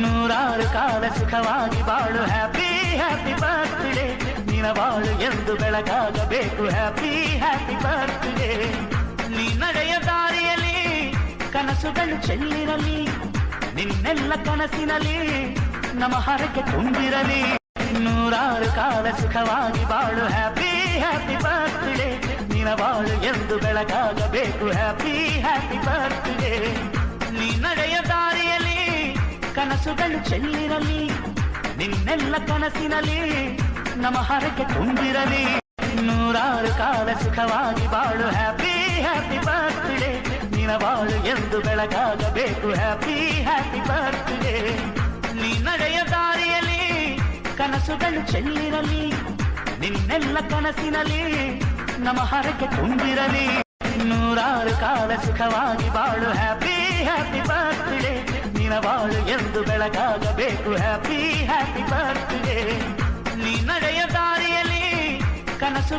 ನೂರಾರು ಕಾಲ ಸುಖವಾಗಿ ಬಾಳು ಹ್ಯಾಪಿ ಹ್ಯಾಪಿ ಬರ್ತ್ಡೇ ನಿನ ಬಾಳು ಎಂದು ಬೆಳಗಾಗಬೇಕು ಹ್ಯಾಪಿ ಹ್ಯಾಪಿ ಬರ್ತ್ಡೇ ನೀ ನಡೆಯ ದಾರಿಯಲ್ಲಿ ಕನಸುಗಳು ಚೆಲ್ಲಿರಲಿ ನಿನ್ನೆಲ್ಲ ಕನಸಿನಲ್ಲಿ ನಮ್ಮ ಹರಕೆ ತುಂಬಿರಲಿ ನೂರಾರು ಕಾಲ ಸುಖವಾಗಿ ಬಾಳು ಹ್ಯಾಪಿ ಹ್ಯಾಪಿ ಬರ್ತ್ಡೇ ನಿನ ಬಾಳು ಎಂದು ಬೆಳಗಾಗಬೇಕು ಹ್ಯಾಪಿ ಹ್ಯಾಪಿ ಬರ್ತ್ಡೇ ನೀ ನಡೆಯ ದಾರಿಯಲ್ಲಿ ಕನಸುಗಳು ಚೆಲ್ಲಿರಲಿ ನಿನ್ನೆಲ್ಲ ಕನಸಿನಲ್ಲಿ ನಮ್ಮ ಹರಕೆ ತುಂಬಿರಲಿ ನೂರಾರು ಕಾಲ ಸುಖವಾಗಿ ಬಾಳು ಹ್ಯಾಪಿ ಹ್ಯಾಪಿ ಬರ್ತ್ಡೇ ನಿನ ಬಾಳು ಎಂದು ಬೆಳಗಾಗಬೇಕು ಹ್ಯಾಪಿ ಹ್ಯಾಪಿ ಬರ್ತ್ಡೇ ನೀ ನಡೆಯ ದಾರಿಯಲ್ಲಿ ಕನಸುಗಳು ಚೆಲ್ಲಿರಲಿ ನಿನ್ನೆಲ್ಲ ಕನಸಿನಲ್ಲಿ ನಮ್ಮ ಹರಕೆ ತುಂಬಿರಲಿ ನೂರಾರು ಕಾಲ ಸುಖವಾಗಿ ಬಾಳು ಹ್ಯಾಪಿ ಹ್ಯಾಪಿ ಬರ್ತ್ಡೇ ನಿನ ಬಾಳು ಎಂದು ಬೆಳಗಾಗಬೇಕು ಹ್ಯಾಪಿ ಹ್ಯಾಪಿ ಬರ್ತ್ಡೇ ನೀ ನಡೆಯ ದಾರಿಯಲ್ಲಿ ಕನಸು